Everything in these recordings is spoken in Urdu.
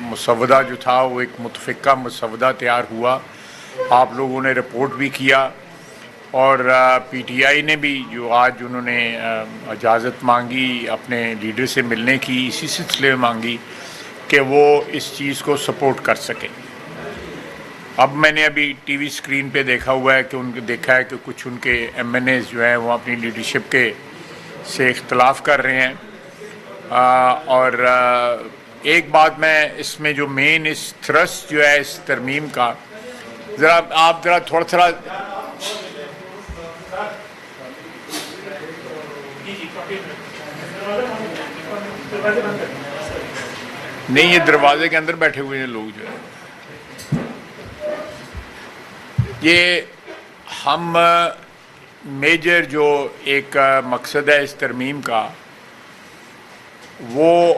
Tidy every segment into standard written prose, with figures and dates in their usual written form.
مسودہ جو تھا وہ ایک متفقہ مسودہ تیار ہوا. آپ لوگوں نے رپورٹ بھی کیا اور پی ٹی آئی نے بھی جو آج انہوں نے اجازت مانگی اپنے لیڈر سے ملنے کی، اسی سلسلے میں مانگی کہ وہ اس چیز کو سپورٹ کر سکیں. اب میں نے ابھی ٹی وی اسکرین پہ دیکھا ہوا ہے کہ کچھ ان کے ایم این ایز جو ہیں وہ اپنی لیڈرشپ کے سے اختلاف کر رہے ہیں. اور ایک بات میں اس میں جو مین اس تھرسٹ جو ہے اس ترمیم کا، آپ تھوڑا نہیں، یہ دروازے کے اندر بیٹھے ہوئے ہیں لوگ جو ہے. یہ ہم میجر جو ایک مقصد ہے اس ترمیم کا، وہ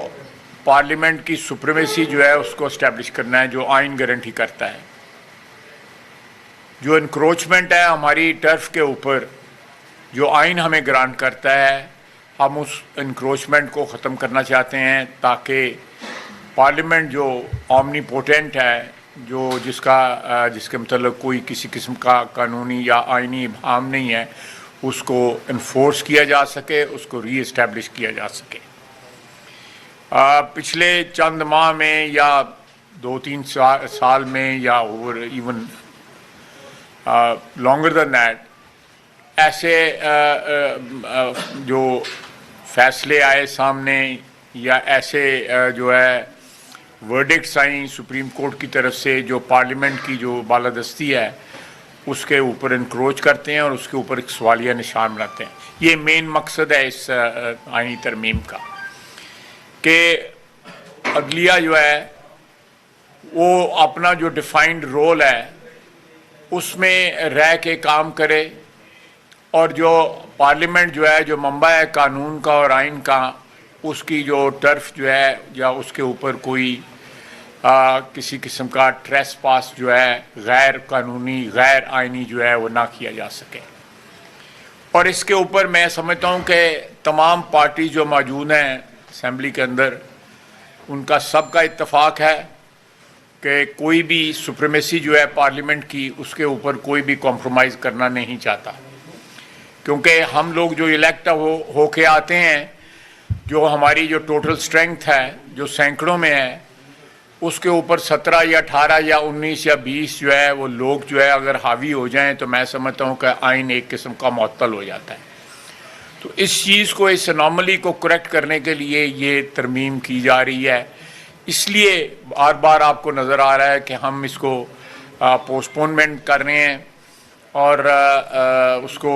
پارلیمنٹ کی سپریمیسی جو ہے اس کو اسٹیبلش کرنا ہے، جو آئین گارنٹی کرتا ہے. جو انکروچمنٹ ہے ہماری ٹرف کے اوپر، جو آئین ہمیں گرانٹ کرتا ہے، ہم اس انکروچمنٹ کو ختم کرنا چاہتے ہیں تاکہ پارلیمنٹ جو اومنی پوٹنٹ ہے، جو جس کے متعلق کوئی کسی قسم کا قانونی یا آئینی ابہام نہیں ہے، اس کو انفورس کیا جا سکے، اس کو ری اسٹیبلش کیا جا سکے. پچھلے چند ماہ میں یا 2-3 سال میں یا over even longer than that, ایسے جو فیصلے آئے سامنے یا ایسے جو ہے ورڈکٹس آئیں سپریم کورٹ کی طرف سے جو پارلیمنٹ کی جو بالادستی ہے اس کے اوپر انکروچ کرتے ہیں اور اس کے اوپر ایک سوالیہ نشان بناتے ہیں. یہ مین مقصد ہے اس آئینی ترمیم کا کہ عدلیہ جو ہے وہ اپنا جو ڈیفائنڈ رول ہے اس میں رہ کے کام کرے، اور جو پارلیمنٹ جو ہے جو منبع ہے قانون کا اور آئین کا، اس کی جو ٹرف جو ہے یا اس کے اوپر کوئی کسی قسم کا ٹریس پاس جو ہے غیر قانونی غیر آئینی جو ہے وہ نہ کیا جا سکے. اور اس کے اوپر میں سمجھتا ہوں کہ تمام پارٹی جو موجود ہیں اسمبلی کے اندر، ان کا سب کا اتفاق ہے کہ کوئی بھی سپریمیسی جو ہے پارلیمنٹ کی اس کے اوپر کوئی بھی کمپرومائز کرنا نہیں چاہتا. کیونکہ ہم لوگ جو الیکٹ ہو کے آتے ہیں، جو ہماری جو ٹوٹل اسٹرینگتھ ہے جو سینکڑوں میں ہے، اس کے اوپر 17 یا 18 یا 19 یا 20 جو ہے وہ لوگ جو ہے اگر حاوی ہو جائیں تو میں سمجھتا ہوں کہ آئین ایک قسم کا معطل ہو جاتا ہے. تو اس چیز کو، اس انوملی کو کریکٹ کرنے کے لیے یہ ترمیم کی جا رہی ہے. اس لیے بار بار آپ کو نظر آ رہا ہے کہ ہم اس کو پوسٹپونمنٹ کر رہے ہیں اور اس کو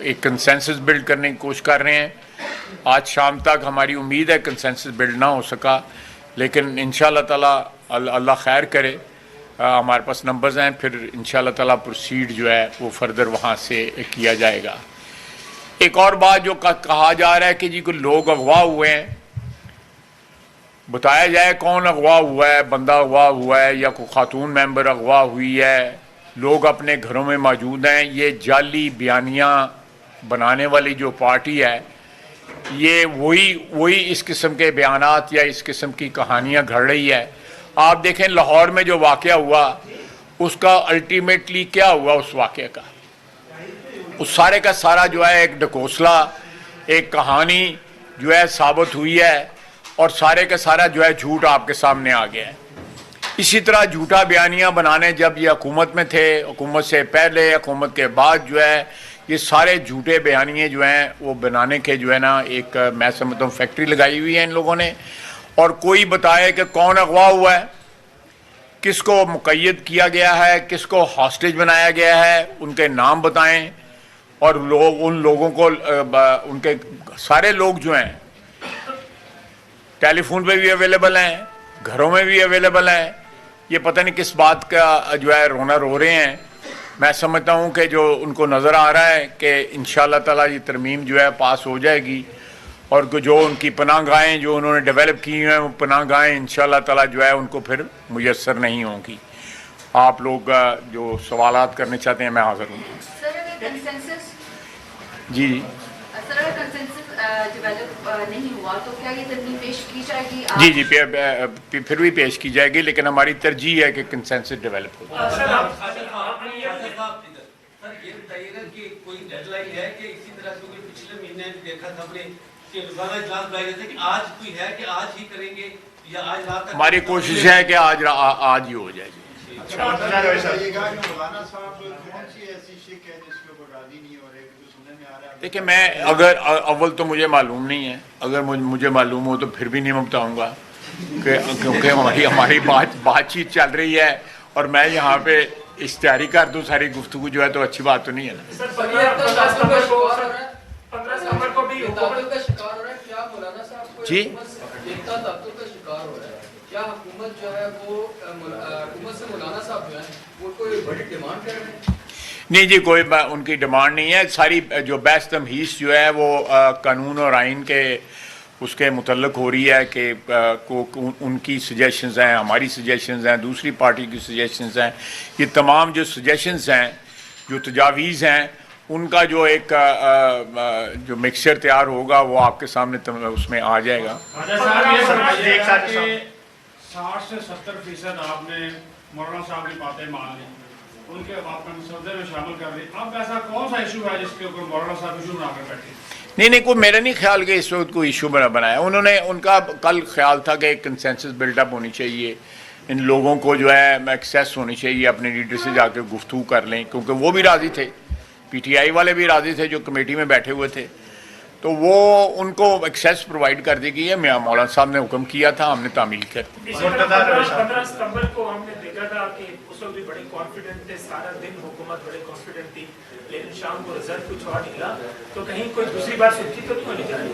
ایک کنسنسس بلڈ کرنے کی کوشش کر رہے ہیں. آج شام تک ہماری امید ہے کنسنسس بلڈ نہ ہو سکا، لیکن انشاءاللہ تعالیٰ اللہ خیر کرے، ہمارے پاس نمبرز ہیں، پھر انشاءاللہ تعالیٰ پروسیڈ جو ہے وہ فردر وہاں سے کیا جائے گا. ایک اور بات جو کہا جا رہا ہے کہ جی کوئی لوگ اغوا ہوئے ہیں، بتایا جائے کون اغوا ہوا ہے، بندہ اغوا ہوا ہے یا کوئی خاتون ممبر اغوا ہوئی ہے، لوگ اپنے گھروں میں موجود ہیں. یہ جعلی بیانیاں بنانے والی جو پارٹی ہے، یہ وہی اس قسم کے بیانات یا اس قسم کی کہانیاں گھڑ رہی ہے. آپ دیکھیں لاہور میں جو واقعہ ہوا، اس کا الٹیمیٹلی کیا ہوا اس واقعے کا؟ اس سارے کا سارا جو ہے ایک ڈھکوسلا، ایک کہانی جو ہے ثابت ہوئی ہے، اور سارے کا سارا جو ہے جھوٹ آپ کے سامنے آ گیا ہے. اسی طرح جھوٹا بیانیاں بنانے جب یہ حکومت میں تھے، حکومت سے پہلے، حکومت کے بعد جو ہے یہ سارے جھوٹے بیانیے جو ہیں وہ بنانے کے جو ہے نا ایک میں سمجھتا ہوں فیکٹری لگائی ہوئی ہے ان لوگوں نے. اور کوئی بتائے کہ کون اغوا ہوا ہے، کس کو مقید کیا گیا ہے، کس کو ہاسٹیج بنایا گیا ہے، ان کے نام بتائیں. اور ان لوگوں کو ان کے سارے لوگ جو ہیں ٹیلی فون پہ بھی اویلیبل ہیں، گھروں میں بھی اویلیبل ہیں. یہ پتہ نہیں کس بات کا جو ہے رونا رو رہے ہیں. میں سمجھتا ہوں کہ جو ان کو نظر آ رہا ہے کہ انشاءاللہ تعالیٰ یہ ترمیم جو ہے پاس ہو جائے گی، اور جو ان کی پناہ گاہیں جو انہوں نے ڈیولپ کی ہیں وہ پناہ گاہیں انشاءاللہ تعالیٰ جو ہے ان کو پھر میسر نہیں ہوں گی. آپ لوگ جو سوالات کرنے چاہتے ہیں میں حاضر ہوں. سر اگر کنسنسس جی سر اگر کنسنسس ڈیولپ نہیں ہوا تو کیا یہ ترمیم پیش کی جائے گی؟ جی جی پھر بھی پیش کی جائے گی، لیکن ہماری ترجیح ہے کہ کنسنسس ڈیولپ ہو۔ یہ بتائیے گا کہ کوئی ڈیڈ لائن ہے کہ اسی طرح سے کوئی پچھلے مہینے دیکھا تھا ہم نے کہ روزانہ اجلاس بلائے گئے تھے کہ آج کوئی ہے کہ آج ہی کریں گے یا آج رات تک؟ ہماری کوشش ہے کہ آج ہی ہو جائے جی۔ دیکھیں میں اگر اول تو مجھے معلوم نہیں ہے، اگر مجھے معلوم ہو تو پھر بھی نہیں میں بتاؤں گا، کیونکہ ہماری بات چیت چل رہی ہے اور میں یہاں پہ اشتہاری کر دوں ساری گفتگو جو ہے تو اچھی بات تو نہیں ہے نا۔ جی کیا حکومت جو ہے وہ حکومت سے مولانا صاحب جو ہے وہ کوئی بڑی ڈیمانڈ کر رہے ہیں؟ نہیں جی، کوئی ان کی ڈیمانڈ نہیں ہے، ساری جو بحث تمہیش جو ہے وہ قانون اور آئین کے اس کے متعلق ہو رہی ہے کہ ان کی سجیشنز ہیں، ہماری سجیشنز ہیں، دوسری پارٹی کی سجیشنز ہیں، یہ تمام جو سجیشنز ہیں، جو تجاویز ہیں، ان کا جو ایک جو مکسچر تیار ہوگا وہ آپ کے سامنے اس میں آ جائے گا۔ 60 سے 70% آپ نے مولانا صاحب کی باتیں مان لی، ان کے آپ نے مسودے میں شامل کر لی، اب ایسا کون سا ایشو ہے جس کے اوپر مولانا صاحب ایشو بنا کر بیٹھے؟ نہیں کوئی میرا نہیں خیال کہ اس وقت کوئی ایشو بنایا، ان کا کل خیال تھا کہ ایک کنسنسس بلڈ اپ ہونی چاہیے، ان لوگوں کو جو ہے ایکسیس ہونی چاہیے، اپنے لیڈر سے جا کے گفتگو کر لیں، کیونکہ وہ بھی راضی تھے، پی ٹی آئی والے بھی راضی تھے جو کمیٹی میں بیٹھے ہوئے تھے، تو وہ ان کو ایکسیس پرووائڈ کر دی گئی ہے۔ مولانا صاحب نے حکم کیا تھا، ہم نے تعمیل کر دی۔ 15 ستمبر کو ہم نے دیکھا تھا کہ اس وقت بھی بڑے کانفیڈنٹ تھے، سارا دن حکومت بڑے کانفیڈنٹ تھی، لیکن شام کو رزلٹ کچھ اور نکلا، تو کہیں کوئی دوسری بات سوچی تو نہیں ہونی چاہیے؟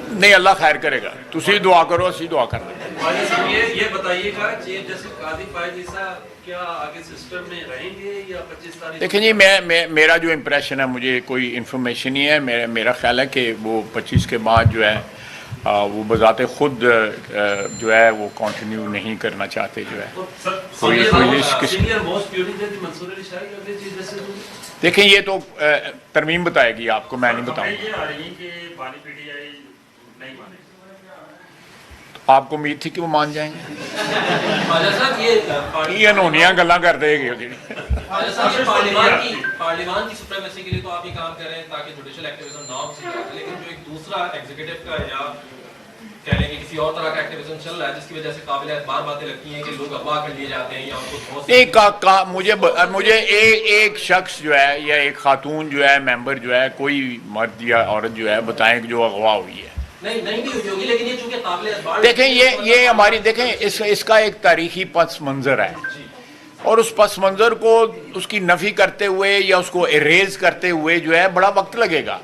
نہیں، اللہ خیر کرے گا، تسی دعا کرو، اسی دعا کر رہے ہیں۔ یہ بتائیے گا چیف جسٹس قاضی فائز عیسیٰ کیا آگے سسٹم میں رہیں گے یا 25 تاریخ؟ دیکھیں جی، میرا جو امپریشن ہے، مجھے کوئی انفارمیشن نہیں ہے، میرا خیال ہے کہ وہ 25 کے بعد جو ہے وہ بذات خود جو ہے وہ کنٹینیو نہیں کرنا چاہتے، جو ہے دیکھیں یہ تو ترمیم بتائے گی آپ کو، میں نہیں بتاؤں گا۔ آپ کو امید تھی کہ وہ مان جائیں گے؟ یہ انہونیاں گلاں کر دے گی۔ پارلیمان کی سپریمیسی کے لیے تو آپ یہ کام کر رہے ہیں تاکہ جوڈیشل ایکٹیویزم نہ ہو سکے، لیکن جو ایک دوسرا ایگزیکٹو کا یا کہہ لیں کہ کسی اور طرح کا ایکٹیویزم چل رہا ہے جس کی وجہ سے قابل اعتبار باتیں لگتی ہیں کہ لوگ اغوا کر لیے جاتے ہیں یا ان کو مجھے ایک شخص جو ہے یا ایک خاتون جو ہے ممبر جو ہے، کوئی مرد یا عورت جو ہے بتائیں کہ جو اغوا ہوئی ہے؟ نہیں بھی ہوگی، لیکن یہ چونکہ قابل اعتبار دیکھیں یہ ہماری دیکھیں اس کا ایک تاریخی پس منظر ہے، اور اس پس منظر کو اس کی نفی کرتے ہوئے یا اس کو اریز کرتے ہوئے جو ہے بڑا وقت لگے گا،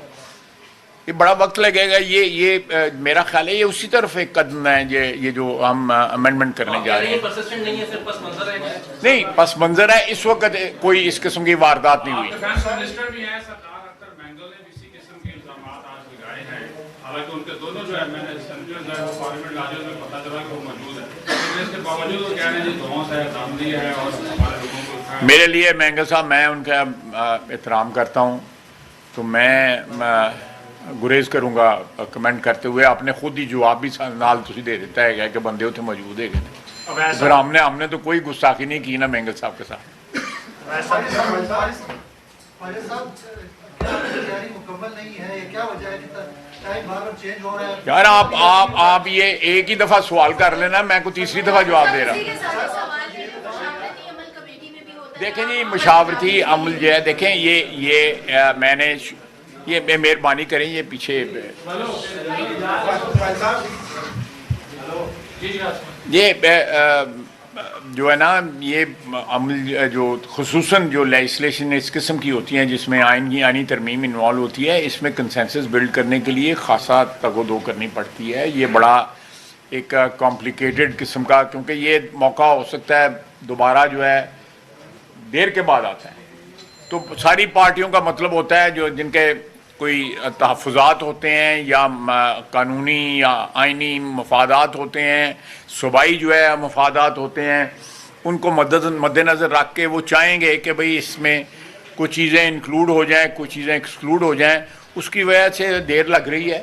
یہ بڑا وقت لگے گا۔ یہ میرا خیال ہے یہ اسی طرف ایک قدم ہے، یہ جو ہم امینڈمنٹ کرنے جا رہے ہیں۔ نہیں، پس منظر ہے، اس وقت کوئی اس قسم کی واردات نہیں ہوئی۔ حالانکہ ان کے دونوں جو سینیٹرز ہیں وہ پارلیمنٹ لاجز میں پتہ چلا کہ وہ موجود ہیں، لیکن اس کے باوجود وہ کہہ رہے ہیں جی دھونس ہے، دھاندلی ہے اور ہمارے لوگوں کو۔ میرے لیے مینگل صاحب، میں ان کا احترام کرتا ہوں، تو میں گریز کروں گا کمنٹ کرتے ہوئے۔ آپ نے خود ہی جواب بھی نال تسی دے دیتا ہے کہ بندے اتنے موجود ہے، پھر ہم نے تو کوئی گستاخی نہیں کی نا مینگل صاحب کے ساتھ۔ یار آپ یہ ایک ہی دفعہ سوال کر لینا، میں کو تیسری دفعہ جواب دے رہا ہوں۔ دیکھیں جی، مشاورتی عمل جو ہے، دیکھیں یہ میں نے یہ مہربانی کریں یہ پیچھے یہ جو ہے نا، یہ عمل جو خصوصاً جو لیجسلیشن اس قسم کی ہوتی ہیں جس میں آئینی ترمیم انوالو ہوتی ہے، اس میں کنسنسس بلڈ کرنے کے لیے خاصا تگ و دو کرنی پڑتی ہے۔ یہ بڑا ایک کمپلیکیٹڈ قسم کا، کیونکہ یہ موقع ہو سکتا ہے دوبارہ جو ہے دیر کے بعد آتا ہے، تو ساری پارٹیوں کا مطلب ہوتا ہے جو جن کے کوئی تحفظات ہوتے ہیں یا قانونی یا آئینی مفادات ہوتے ہیں، صوبائی جو ہے مفادات ہوتے ہیں، ان کو مد نظر رکھ کے وہ چاہیں گے کہ بھئی اس میں کچھ چیزیں انکلوڈ ہو جائیں، کچھ چیزیں ایکسکلوڈ ہو جائیں، اس کی وجہ سے دیر لگ رہی ہے۔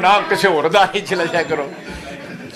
ਨਾ ਕਿਸੇ ਹੋਰ ਅਦਾਰੇ ਚਲੇ ਜਾਇਆ ਕਰੋ